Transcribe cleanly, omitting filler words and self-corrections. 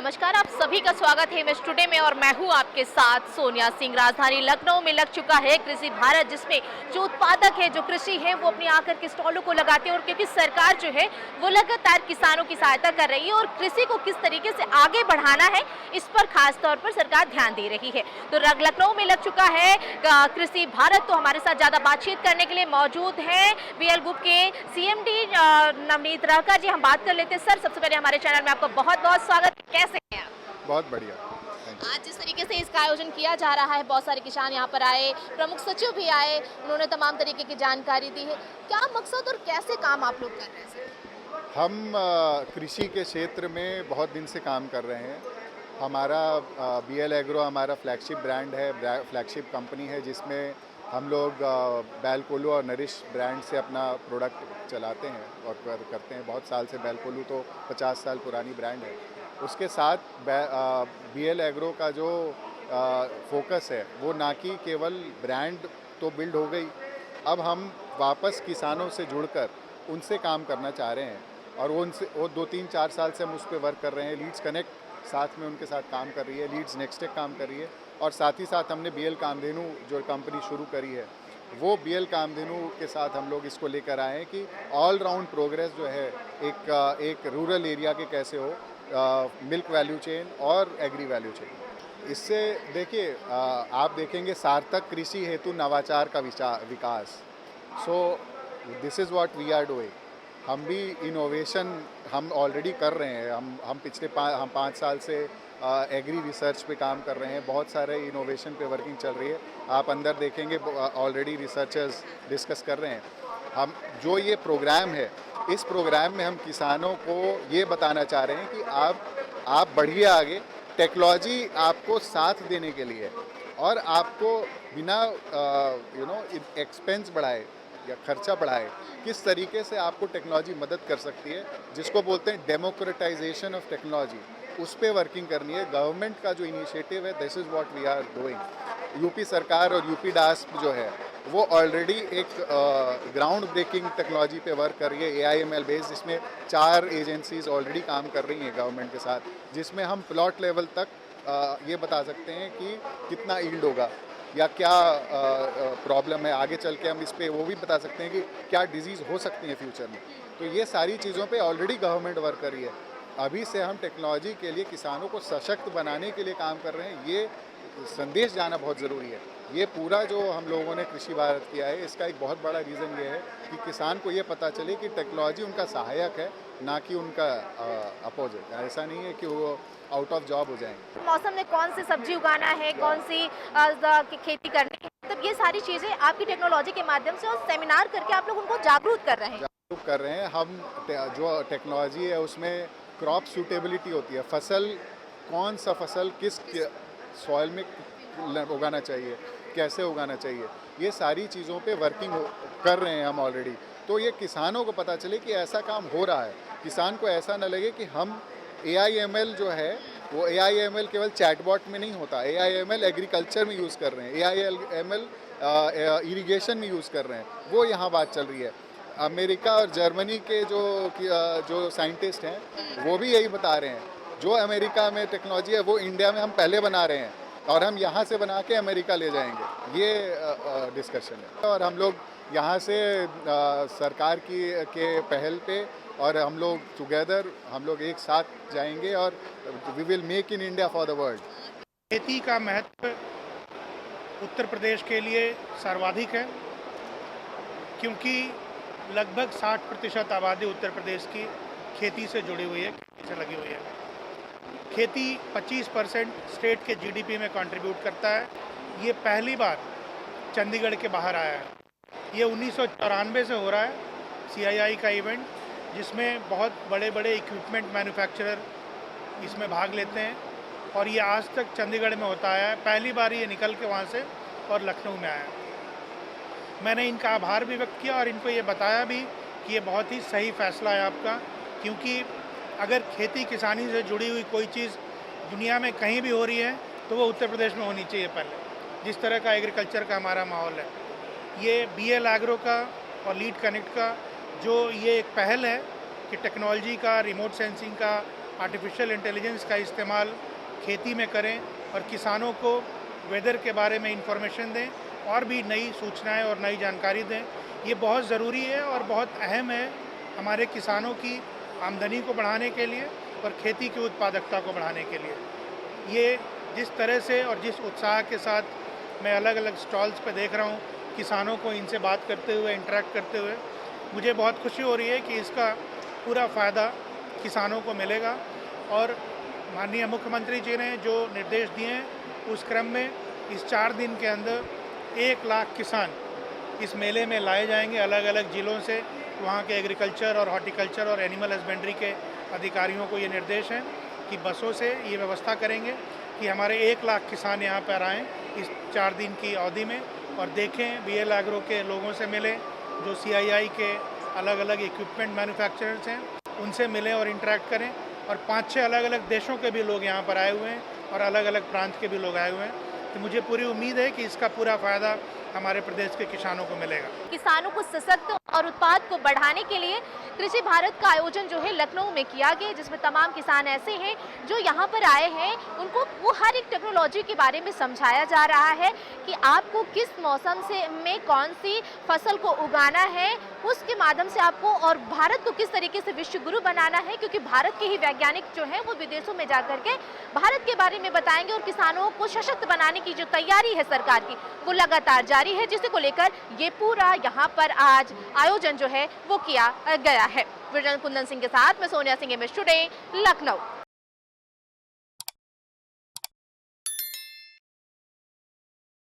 नमस्कार, आप सभी का स्वागत है इन्वेस्ट टुडे में और मैं हूं आपके साथ सोनिया सिंह। राजधानी लखनऊ में लग चुका है कृषि भारत, जिसमें जो उत्पादक है, जो कृषि है, वो अपनी आकर के स्टॉलों को लगाते हैं। और क्योंकि सरकार जो है वो लगातार किसानों की सहायता कर रही है और कृषि को किस तरीके से आगे बढ़ाना है, इस पर खास तौर पर सरकार ध्यान दे रही है। तो लखनऊ में लग चुका है कृषि भारत। तो हमारे साथ ज्यादा बातचीत करने के लिए मौजूद है बीएल ग्रुप के सीएमडी नवनीत रहकर जी। हम बात कर लेते हैं। सर, सबसे पहले हमारे चैनल में आपका बहुत बहुत स्वागत। कैसे हैं आप? बहुत बढ़िया। आज जिस तरीके से इसका आयोजन किया जा रहा है, बहुत सारे किसान यहाँ पर आए, प्रमुख सचिव भी आए, उन्होंने तमाम तरीके की जानकारी दी है। क्या मकसद और कैसे काम आप लोग कर रहे हैं सर? हम कृषि के क्षेत्र में बहुत दिन से काम कर रहे हैं। हमारा बीएल एग्रो हमारा फ्लैगशिप ब्रांड है, फ्लैगशिप कंपनी है, जिसमें हम लोग बैलकोलू और नरिश ब्रांड से अपना प्रोडक्ट चलाते हैं और करते हैं। बहुत साल से बैलकोलू तो 50 साल पुरानी ब्रांड है। उसके साथ बीएल एग्रो का जो फोकस है वो ना कि केवल ब्रांड तो बिल्ड हो गई, अब हम वापस किसानों से जुड़कर उनसे काम करना चाह रहे हैं। और वो 2-3-4 साल से हम उस पर वर्क कर रहे हैं। लीड्स कनेक्ट साथ में उनके साथ काम कर रही है, लीड्स नेक्स्टेक काम कर रही है, और साथ ही साथ हमने बीएल कामधेनु जो कंपनी शुरू करी है, वो बीएल कामधेनु के साथ हम लोग इसको लेकर आए हैं कि ऑल राउंड प्रोग्रेस जो है एक रूरल एरिया के कैसे हो, मिल्क वैल्यू चेन और एग्री वैल्यू चेन। इससे देखिए, आप देखेंगे सार्थक कृषि हेतु नवाचार का विकास। So this is what we are doing. हम भी इनोवेशन हम ऑलरेडी कर रहे हैं। हम पिछले 5 साल से एग्री रिसर्च पे काम कर रहे हैं। बहुत सारे इनोवेशन पे वर्किंग चल रही है। आप अंदर देखेंगे ऑलरेडी रिसर्चर्स डिस्कस कर रहे हैं। हम जो ये प्रोग्राम है, इस प्रोग्राम में हम किसानों को ये बताना चाह रहे हैं कि आप बढ़िए आगे। टेक्नोलॉजी आपको साथ देने के लिए और आपको बिना एक्सपेंस बढ़ाए या खर्चा बढ़ाए, किस तरीके से आपको टेक्नोलॉजी मदद कर सकती है, जिसको बोलते हैं डेमोक्रेटाइजेशन ऑफ टेक्नोलॉजी, उस पर वर्किंग करनी है। गवर्नमेंट का जो इनिशिएटिव है, this is what we are doing. UP सरकार और यूपी डास्प जो है वो ऑलरेडी एक ग्राउंड ब्रेकिंग टेक्नोलॉजी पे वर्क कर रही है, AIML बेस्ड, जिसमें 4 एजेंसीज ऑलरेडी काम कर रही हैं गवर्नमेंट के साथ, जिसमें हम प्लॉट लेवल तक ये बता सकते हैं कि कितना ईल्ड होगा या क्या प्रॉब्लम है। आगे चल के हम इस पर वो भी बता सकते हैं कि क्या डिजीज़ हो सकती है फ्यूचर में। तो ये सारी चीज़ों पे ऑलरेडी गवर्नमेंट वर्क कर रही है। अभी से हम टेक्नोलॉजी के लिए किसानों को सशक्त बनाने के लिए काम कर रहे हैं। ये संदेश जाना बहुत ज़रूरी है। ये पूरा जो हम लोगों ने कृषि भारत किया है, इसका एक बहुत बड़ा रीज़न ये है कि किसान को ये पता चले कि टेक्नोलॉजी उनका सहायक है, ना कि उनका अपोजिट। ऐसा नहीं है कि वो आउट ऑफ जॉब हो जाएंगे। मौसम में कौन सी सब्जी उगाना है, कौन सी खेती करनी है, मतलब ये सारी चीजें आपकी टेक्नोलॉजी के माध्यम से और सेमिनार करके आप लोग उनको जागरूक कर रहे हैं। जागरूक कर रहे हैं हम। जो टेक्नोलॉजी है उसमें क्रॉप सूटेबिलिटी होती है, फसल कौन सा फसल किस सॉइल में उगाना चाहिए, कैसे उगाना चाहिए, ये सारी चीज़ों पे वर्किंग कर रहे हैं हम ऑलरेडी। तो ये किसानों को पता चले कि ऐसा काम हो रहा है। किसान को ऐसा न लगे कि हम AIML जो है वो AIML केवल चैटबॉट में नहीं होता। AIML एग्रीकल्चर में यूज़ कर रहे हैं, AIML इरिगेशन में यूज़ कर रहे हैं। वो यहाँ बात चल रही है। अमेरिका और जर्मनी के जो साइंटिस्ट हैं वो भी यही बता रहे हैं। जो अमेरिका में टेक्नोलॉजी है वो इंडिया में हम पहले बना रहे हैं और हम यहाँ से बना के अमेरिका ले जाएंगे। ये डिस्कशन है। और हम लोग यहाँ से सरकार के पहल पे और हम लोग टुगेदर, हम लोग एक साथ जाएंगे और we will make in India for the world. खेती का महत्व उत्तर प्रदेश के लिए सर्वाधिक है, क्योंकि लगभग 60% आबादी उत्तर प्रदेश की खेती से जुड़ी हुई है, खेती से लगी हुई है। खेती 25% स्टेट के GDP में कंट्रीब्यूट करता है। ये पहली बार चंडीगढ़ के बाहर आया है। ये 1994 से हो रहा है CII का इवेंट, जिसमें बहुत बड़े बड़े इक्विपमेंट मैन्युफैक्चरर इसमें भाग लेते हैं और ये आज तक चंडीगढ़ में होता आया है। पहली बार ये निकल के वहाँ से और लखनऊ में आया। मैंने इनका आभार भी व्यक्त किया और इनको ये बताया भी कि ये बहुत ही सही फैसला है आपका, क्योंकि अगर खेती किसानी से जुड़ी हुई कोई चीज़ दुनिया में कहीं भी हो रही है तो वो उत्तर प्रदेश में होनी चाहिए पहले। जिस तरह का एग्रीकल्चर का हमारा माहौल है, ये बीएल एग्रो का और लीड कनेक्ट का जो ये एक पहल है कि टेक्नोलॉजी का, रिमोट सेंसिंग का आर्टिफिशियल इंटेलिजेंस का इस्तेमाल खेती में करें और किसानों को वेदर के बारे में इंफॉर्मेशन दें और भी नई सूचनाएं और नई जानकारी दें। ये बहुत ज़रूरी है और बहुत अहम है हमारे किसानों की आमदनी को बढ़ाने के लिए और खेती की उत्पादकता को बढ़ाने के लिए। ये जिस तरह से और जिस उत्साह के साथ मैं अलग अलग स्टॉल्स पे देख रहा हूँ किसानों को इनसे बात करते हुए, इंटरेक्ट करते हुए, मुझे बहुत खुशी हो रही है कि इसका पूरा फ़ायदा किसानों को मिलेगा। और माननीय मुख्यमंत्री जी ने जो निर्देश दिए हैं उस क्रम में इस 4 दिन के अंदर 1 लाख किसान इस मेले में लाए जाएंगे अलग अलग ज़िलों से। वहाँ के एग्रीकल्चर और हॉर्टिकल्चर और एनिमल हस्बेंड्री के अधिकारियों को ये निर्देश हैं कि बसों से ये व्यवस्था करेंगे कि हमारे 1 लाख किसान यहाँ पर आएँ इस 4 दिन की अवधि में और देखें, बीएल एग्रो के लोगों से मिलें, जो CII के अलग अलग इक्विपमेंट मैन्युफैक्चरर्स हैं उनसे मिलें और इंटरेक्ट करें। और 5-6 अलग अलग देशों के भी लोग यहाँ पर आए हुए हैं और अलग अलग प्रांत के भी लोग आए हुए हैं। तो मुझे पूरी उम्मीद है कि इसका पूरा फ़ायदा हमारे प्रदेश के किसानों को मिलेगा। किसानों को सशक्त और उत्पाद को बढ़ाने के लिए कृषि भारत का आयोजन जो है लखनऊ में किया गया, जिसमें तमाम किसान ऐसे हैं जो यहाँ पर आए हैं, उनको वो हर एक टेक्नोलॉजी के बारे में समझाया जा रहा है कि आपको किस मौसम से में कौन सी फसल को उगाना है, उसके माध्यम से आपको और भारत को किस तरीके से विश्व गुरु बनाना है, क्योंकि भारत के ही वैज्ञानिक जो हैं वो विदेशों में जा करके भारत के बारे में बताएंगे और किसानों को सशक्त बनाने की जो तैयारी है सरकार की वो लगातार जारी है, जिसे को लेकर ये पूरा यहाँ पर आज आयोजन जो है वो किया गया है। विजन कुंदन सिंह के साथ मैं सोनिया सिंह, MS टुडे, लखनऊ।